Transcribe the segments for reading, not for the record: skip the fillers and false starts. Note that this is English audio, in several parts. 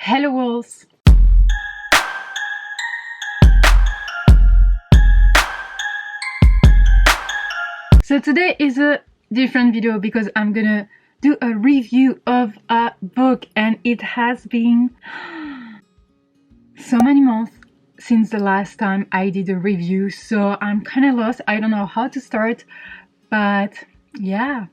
Hello wolves! So today is a different video because I'm gonna do a review of a book, and it has been so many months since the last time I did a review, so I'm kind of lost. I don't know how to start, but yeah.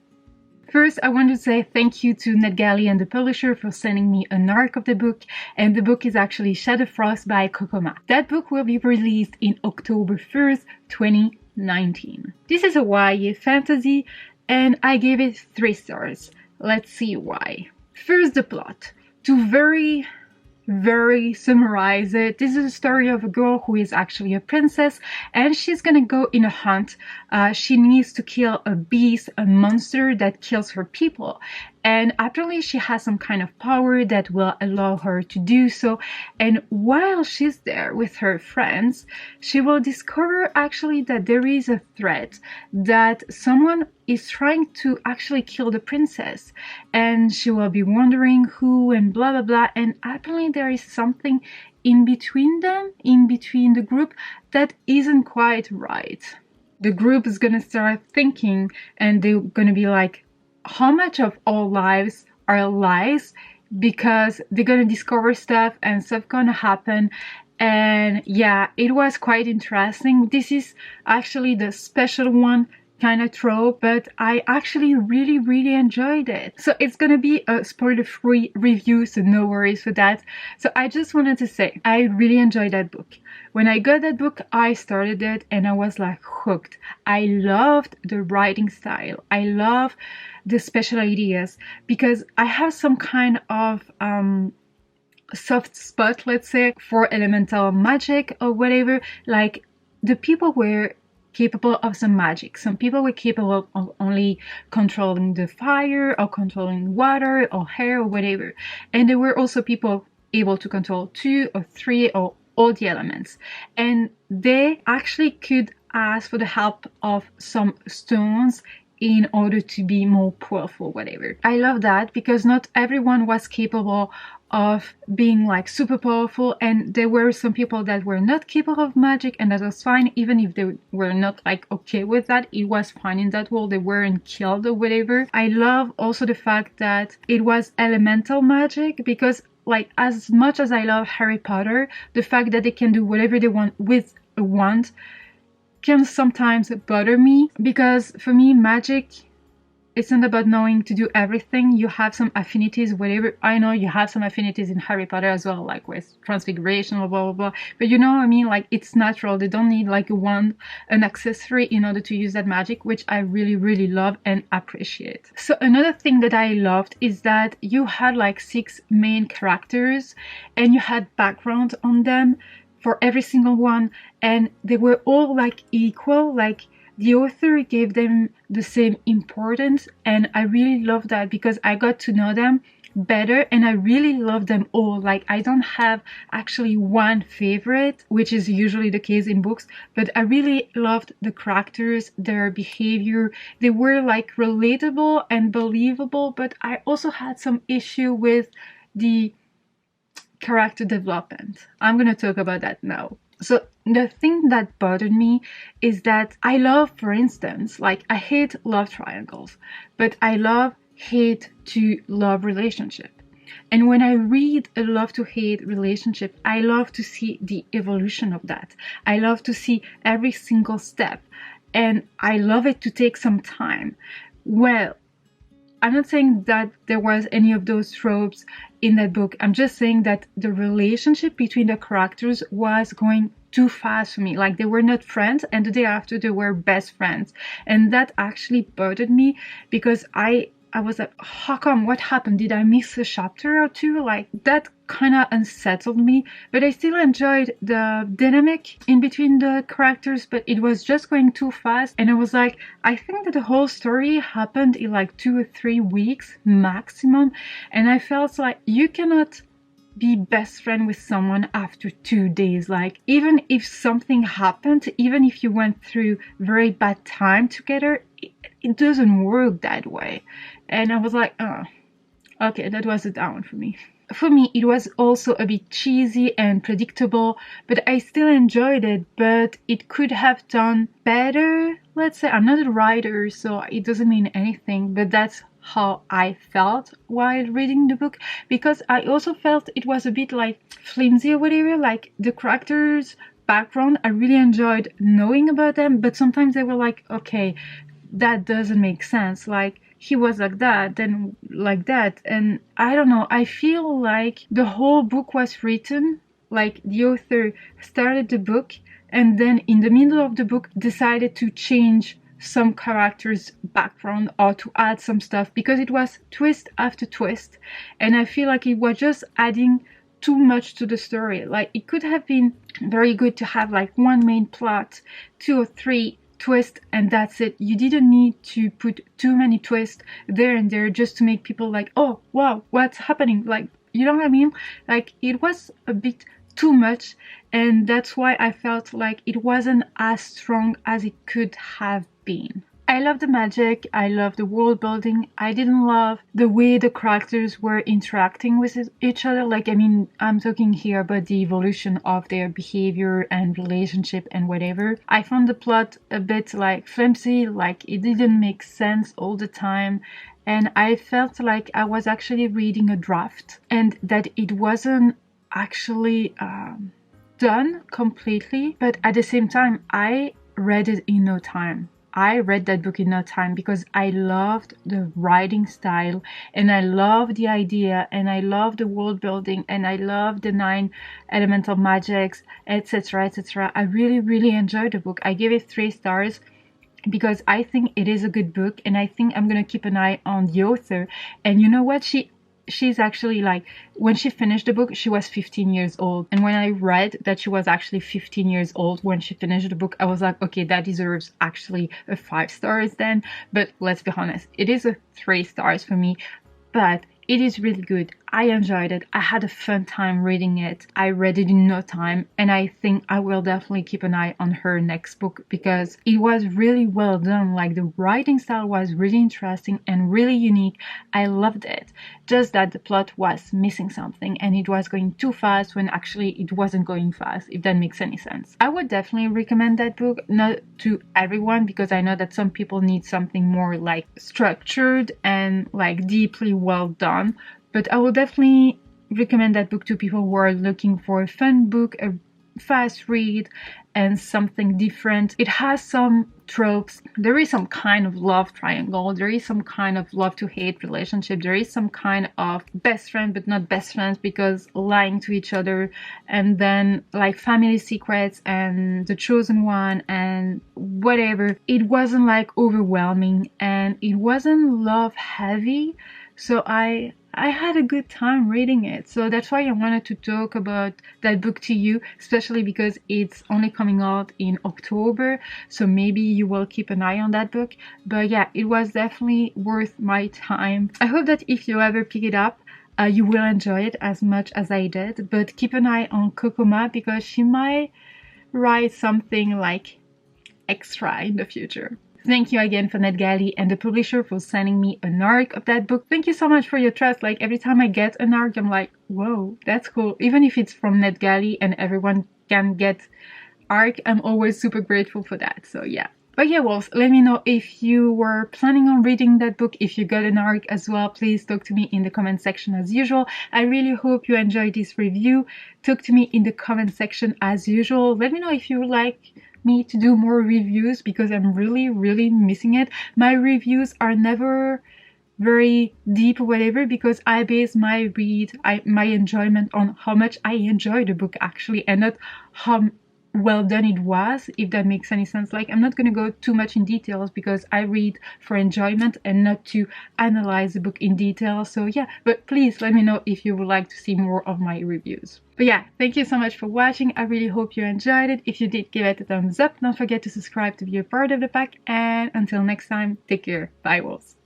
First, I want to say thank you to NetGalley and the publisher for sending me an arc of the book, and the book is actually Shadow Frost by Coco. That book will be released in October 1st, 2019. This is a YA fantasy, and I gave it 3 stars. Let's see why. First, the plot. To very summarize it, this is a story of a girl who is actually a princess, and she's gonna go in a hunt. She needs to kill a beast, a monster that kills her people, and apparently she has some kind of power that will allow her to do so. And while she's there with her friends, she will discover actually that there is a threat, that someone is trying to actually kill the princess, and she will be wondering who and blah blah blah. And apparently there is something in between them, in between the group, that isn't quite right. The group is gonna start thinking, and they're gonna be like, how much of our lives are lies? Because they're gonna discover stuff and stuff gonna happen. And yeah, it was quite interesting. This is actually the special one kind of trope, but I actually really enjoyed it. So it's gonna be a spoiler-free review, so no worries for that. So I just wanted to say I really enjoyed that book. When I got that book, I started it and I was like hooked. I loved the writing style. I love the special ideas, because I have some kind of soft spot, let's say, for elemental magic or whatever. Like, the people were capable of some magic. Some people were capable of only controlling the fire or controlling water or air or whatever. And there were also people able to control 2 or 3 or all the elements. And they actually could ask for the help of some stones in order to be more powerful, whatever. I love that, because not everyone was capable of being like super powerful, and there were some people that were not capable of magic, and that was fine. Even if they were not like okay with that, it was fine in that world. They weren't killed or whatever. I love also the fact that it was elemental magic, because like, as much as I love Harry Potter, the fact that they can do whatever they want with a wand can sometimes bother me, because for me magic, it's not about knowing to do everything. You have some affinities, whatever. I know you have some affinities in Harry Potter as well, like with transfiguration or blah blah blah, but you know what I mean, like, it's natural. They don't need like a wand, an accessory, in order to use that magic, which I really love and appreciate. So another thing that I loved is that you had like 6 main characters, and you had background on them for every single one, and they were all like equal. Like, the author gave them the same importance, and I really love that, because I got to know them better and I really love them all. Like, I don't have actually one favorite, which is usually the case in books, but I really loved the characters, their behavior. They were like relatable and believable, but I also had some issue with the character development. I'm gonna talk about that now. So the thing that bothered me is that I love, for instance, like, I hate love triangles, but I hate to love relationship. And when I read a love to hate relationship, I love to see the evolution of that. I love to see every single step, and I love it to take some time. Well, I'm not saying that there was any of those tropes in that book. I'm just saying that the relationship between the characters was going too fast for me. Like, they were not friends, and the day after they were best friends. And that actually bothered me, because I was like, how come? What happened? Did I miss a chapter or 2? Like, that kind of unsettled me. But I still enjoyed the dynamic in between the characters, but it was just going too fast. And I was like, I think that the whole story happened in like 2 or 3 weeks maximum, and I felt like you cannot be best friend with someone after 2 days. Like, even if something happened, even if you went through very bad time together, it doesn't work that way. And I was like, oh, okay, that was a down for me. for me, it was also a bit cheesy and predictable, but I still enjoyed it, but it could have done better. Let's say I'm not a writer, so it doesn't mean anything, but that's how I felt while reading the book, because I also felt it was a bit like flimsy or whatever, like the characters' background, I really enjoyed knowing about them, but sometimes they were like, okay, that doesn't make sense, like he was like that, then like that, and I don't know, I feel like the whole book was written, like the author started the book and then in the middle of the book decided to change some character's background or to add some stuff, because it was twist after twist, and I feel like it was just adding too much to the story. Like it could have been very good to have like one main plot, 2 or 3 twist, and that's it. You didn't need to put too many twists there and there just to make people like, oh wow, what's happening, like, you know what I mean? Like it was a bit too much, and that's why I felt like it wasn't as strong as it could have been. I love the magic, I love the world building. I didn't love the way the characters were interacting with each other. Like, I mean, I'm talking here about the evolution of their behavior and relationship and whatever. I found the plot a bit like flimsy, like it didn't make sense all the time. And I felt like I was actually reading a draft and that it wasn't actually done completely. But at the same time, I read it in no time. I read that book in no time because I loved the writing style and I love the idea and I love the world building and I love the 9 elemental magics, etc, etc. I really enjoyed the book. I gave it 3 stars because I think it is a good book, and I think I'm gonna keep an eye on the author. And you know what, she's actually, like, when she finished the book, she was 15 years old. And when I read that she was actually 15 years old when she finished the book, I was like, okay, that deserves actually a 5 stars then. But let's be honest, it is a 3 stars for me. But it is really good. I enjoyed it. I had a fun time reading it. I read it in no time, and I think I will definitely keep an eye on her next book because it was really well done. Like, the writing style was really interesting and really unique. I loved it. Just that the plot was missing something and it was going too fast when actually it wasn't going fast, if that makes any sense. I would definitely recommend that book, not to everyone, because I know that some people need something more like structured and like deeply well done. But I will definitely recommend that book to people who are looking for a fun book, a fast read, and something different. It has some tropes. There is some kind of love triangle. There is some kind of love to hate relationship. There is some kind of best friend but not best friends because lying to each other. And then like family secrets and the chosen one and whatever. It wasn't like overwhelming and it wasn't love heavy. So I had a good time reading it. So that's why I wanted to talk about that book to you, especially because it's only coming out in October. So maybe you will keep an eye on that book. But yeah, it was definitely worth my time. I hope that if you ever pick it up, you will enjoy it as much as I did. But keep an eye on Coco because she might write something like extra in the future. Thank you again for NetGalley and the publisher for sending me an ARC of that book. Thank you so much for your trust. Like, every time I get an ARC, I'm like, whoa, that's cool. Even if it's from NetGalley and everyone can get ARC, I'm always super grateful for that. So yeah. But yeah, wolves, let me know if you were planning on reading that book. If you got an ARC as well, please talk to me in the comment section as usual. I really hope you enjoyed this review. Talk to me in the comment section as usual. Let me know if you would like me to do more reviews because I'm really missing it. My reviews are never very deep or whatever because I base my my enjoyment on how much I enjoy the book actually, and not how well done it was, if that makes any sense. Like, I'm not going to go too much in details because I read for enjoyment and not to analyze the book in detail. So yeah, but please let me know if you would like to see more of my reviews. But yeah, thank you so much for watching. I really hope you enjoyed it. If you did, give it a thumbs up. Don't forget to subscribe to be a part of the pack. And until next time, take care. Bye, wolves.